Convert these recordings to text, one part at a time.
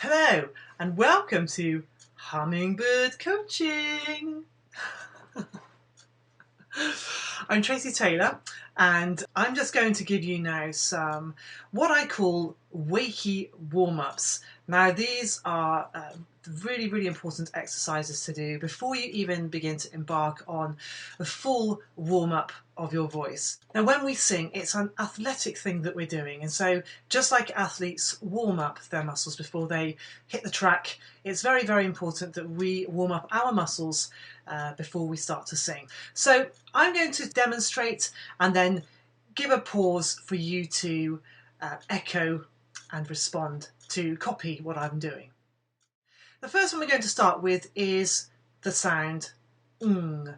Hello and welcome to Hummingbird Coaching. I'm Tracy Taylor and I'm just going to give you now some what I call wakey warm-ups. Now these are really important exercises to do before you even begin to embark on the full warm-up of your voice. Now when we sing, it's an athletic thing that we're doing, and so just like athletes warm up their muscles before they hit the track, it's very important that we warm up our muscles before we start to sing. So I'm going to demonstrate and then give a pause for you to echo and respond, to copy what I'm doing. The first one we're going to start with is the sound ng.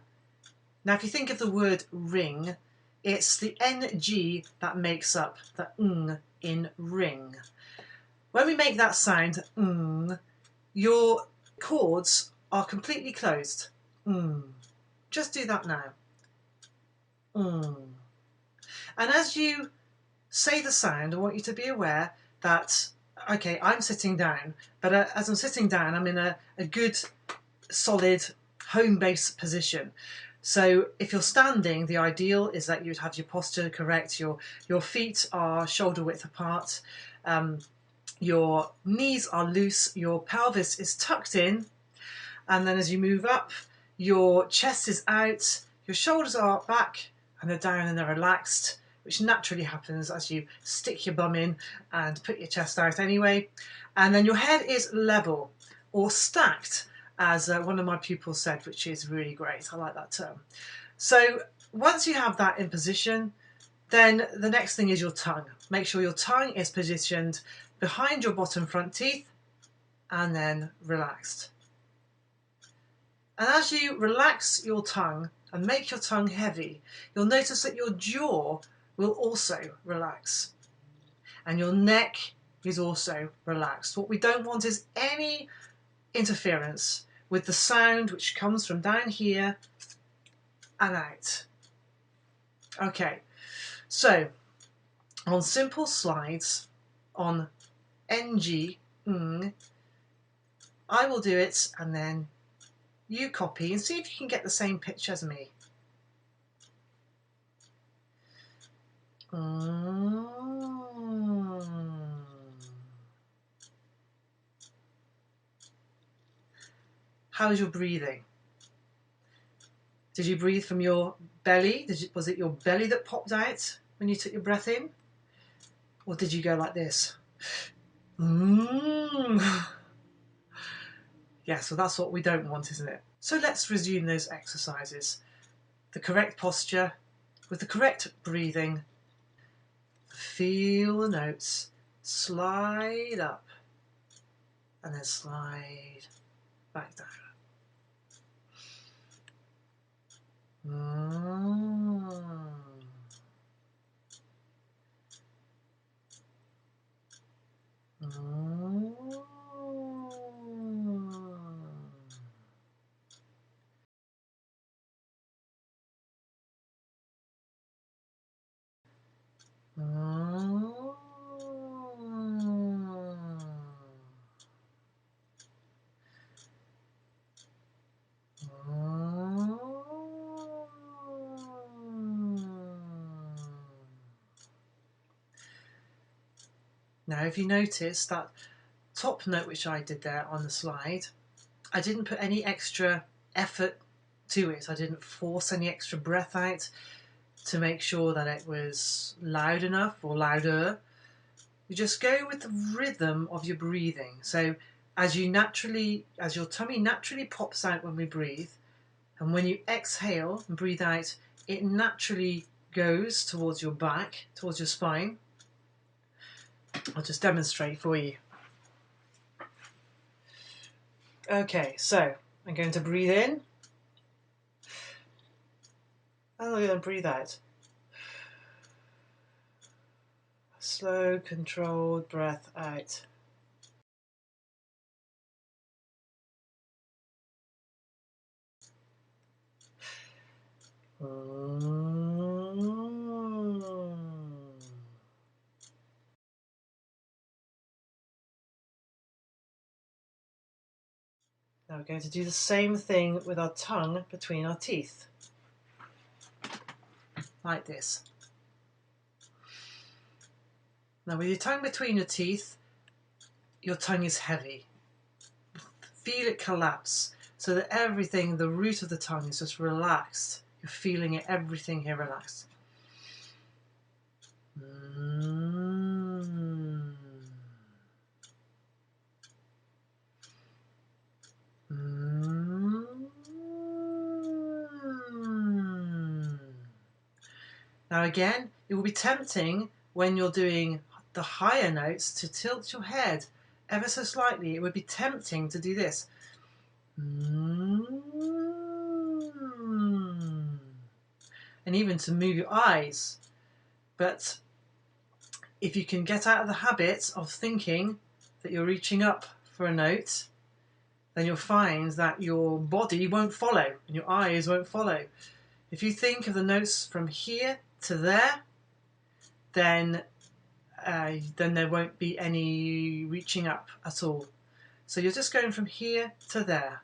Now if you think of the word ring, it's the ng that makes up the ng in ring. When we make that sound ng, your chords are completely closed. Just do that now. And as you say the sound, I want you to be aware that, okay, I'm sitting down, but as I'm sitting down, I'm in a good, solid home base position. So if you're standing, the ideal is that you'd have your posture correct. Your feet are shoulder width apart. Your knees are loose. Your pelvis is tucked in. And then as you move up, your chest is out. Your shoulders are back and they're down and they're relaxed, which naturally happens as you stick your bum in and put your chest out anyway. And then your head is level or stacked, as one of my pupils said, which is really great. I like that term. So once you have that in position, then the next thing is your tongue. Make sure your tongue is positioned behind your bottom front teeth and then relaxed. And as you relax your tongue and make your tongue heavy, you'll notice that your jaw will also relax. And your neck is also relaxed. What we don't want is any interference with the sound which comes from down here and out. Okay, so on simple slides on ng, I will do it and then you copy and see if you can get the same pitch as me. How's your breathing? Did you breathe from your belly? Was it your belly that popped out when you took your breath in? Or did you go like this? Yeah, so that's what we don't want, isn't it? So let's resume those exercises. The correct posture, with the correct breathing. Feel the notes. Slide up. And then slide back down. Now, if you notice that top note which I did there on the slide, I didn't put any extra effort to it. I didn't force any extra breath out to make sure that it was loud enough or louder. You just go with the rhythm of your breathing. So as your tummy naturally pops out when we breathe, and when you exhale and breathe out, it naturally goes towards your back, towards your spine. I'll just demonstrate for you. Okay, so I'm going to breathe in, and I'm going to breathe out. Slow, controlled breath out. Now we're going to do the same thing with our tongue between our teeth, like this. Now with your tongue between your teeth, your tongue is heavy. Feel it collapse so that everything, the root of the tongue is just relaxed. You're feeling it, everything here relaxed. Now again, it will be tempting when you're doing the higher notes to tilt your head ever so slightly. It would be tempting to do this. And even to move your eyes. But if you can get out of the habit of thinking that you're reaching up for a note, then you'll find that your body won't follow and your eyes won't follow. If you think of the notes from here to there, then there won't be any reaching up at all. So you're just going from here to there.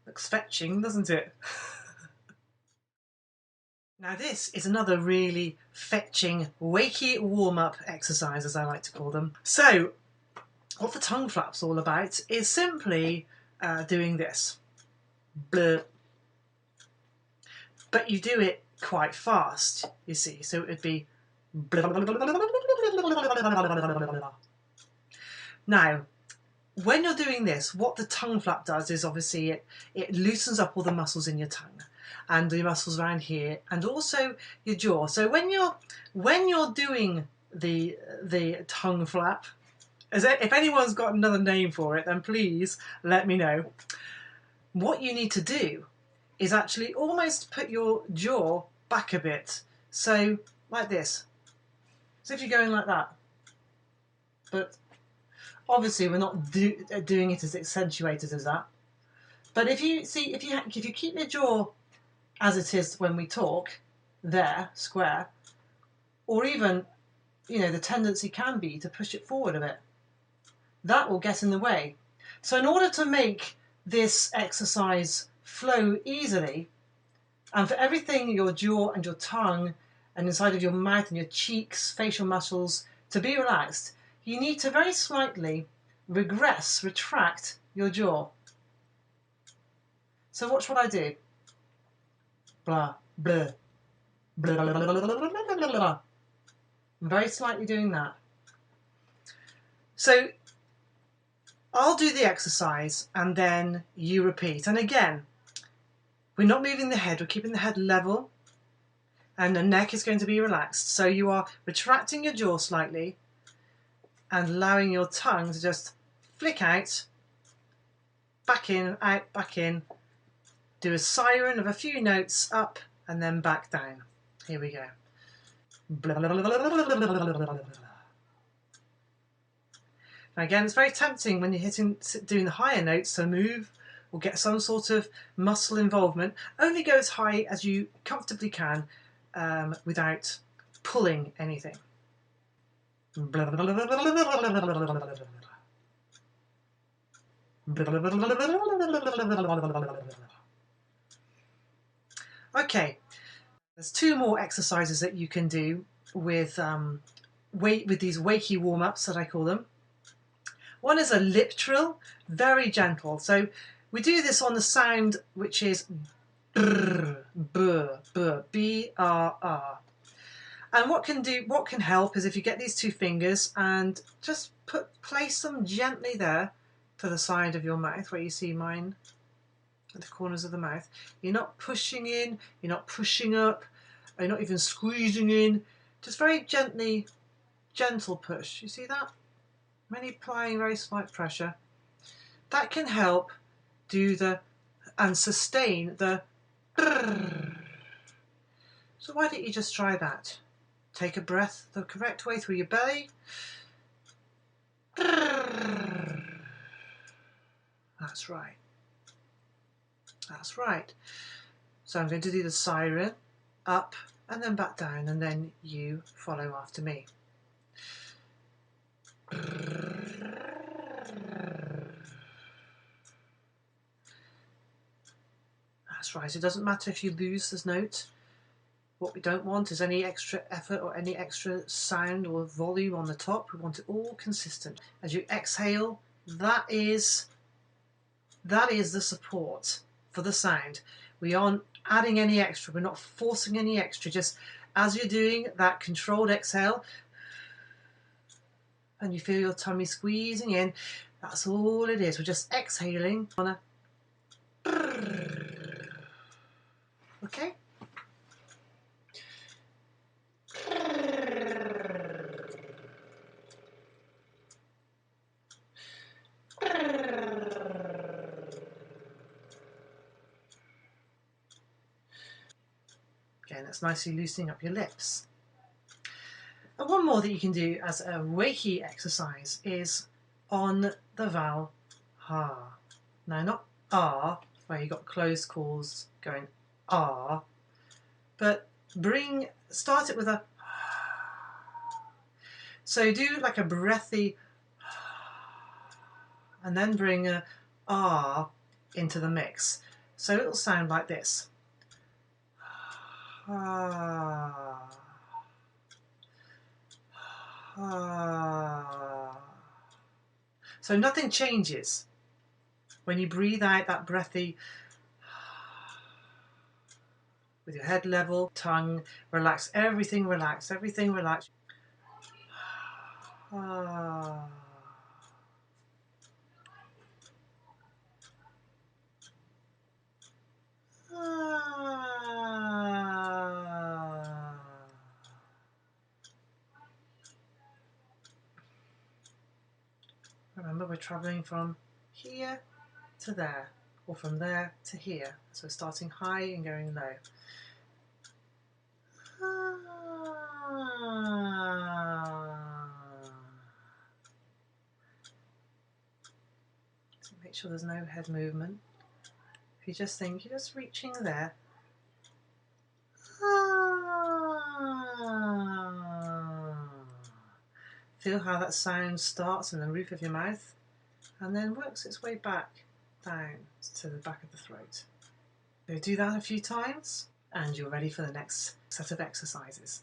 Looks fetching, doesn't it? Now this is another really fetching wakey warm-up exercise, as I like to call them. So what the tongue flap's all about is simply doing this. Bleh. But you do it quite fast, you see. So it would be now, when you're doing this, what the tongue flap does is obviously it loosens up all the muscles in your tongue and the muscles around here and also your jaw. So when you're doing the tongue flap, if anyone's got another name for it, then please let me know. What you need to do is actually almost put your jaw back a bit. So like this. So if you're going like that, but obviously we're not doing it as accentuated as that. But if you see, if you keep your jaw as it is when we talk, there, square, or even, you know, the tendency can be to push it forward a bit. That will get in the way. So in order to make this exercise flow easily, and for everything, your jaw and your tongue and inside of your mouth and your cheeks, facial muscles, to be relaxed, you need to very slightly retract your jaw. So watch what I do. Blah, blah, blah, blah, blah, blah, blah, blah, blah, blah. I'm very slightly doing that. So I'll do the exercise and then you repeat. And again, we're not moving the head, we're keeping the head level and the neck is going to be relaxed. So you are retracting your jaw slightly and allowing your tongue to just flick out, back in, out, back in. Do a siren of a few notes up and then back down. Here we go. Now again, it's very tempting when you're doing the higher notes to move or get some sort of muscle involvement. Only go as high as you comfortably can without pulling anything. Okay, there's two more exercises that you can do with these wakey warm-ups that I call them. One is a lip trill, very gentle. So we do this on the sound which is brr, brr, brr, B-R-R. And what can help is if you get these two fingers and just place them gently there to the side of your mouth, where you see mine at the corners of the mouth. You're not pushing in, you're not pushing up, you're not even squeezing in. Just very gently, gentle push. You see that? I'm only applying very slight pressure. That can help do and sustain the brrr. So why don't you just try that? Take a breath the correct way through your belly. That's right. That's right. So I'm going to do the siren, up and then back down, and then you follow after me. That's right. It doesn't matter if you lose this note. What we don't want is any extra effort or any extra sound or volume on the top. We want it all consistent. As you exhale, that is the support for the sound. We aren't adding any extra. We're not forcing any extra. Just as you're doing that controlled exhale and you feel your tummy squeezing in, that's all it is. We're just exhaling on a... Okay? Again, that's nicely loosening up your lips. And one more that you can do as a wakey exercise is on the vowel ha. Now, not ah, where you've got closed calls going ah, but start it with a... So do like a breathy and then bring a ah into the mix. So it'll sound like this. Ah. Ah. So nothing changes. When you breathe out that breathy, with your head level, tongue relaxed, everything relaxed, everything relaxed. Ah. Ah. Remember, we're travelling from here to there, or from there to here. So we're starting high and going low. So make sure there's no head movement. If you just think you're just reaching there. Feel how that sound starts in the roof of your mouth and then works its way back down to the back of the throat. So do that a few times and you're ready for the next set of exercises.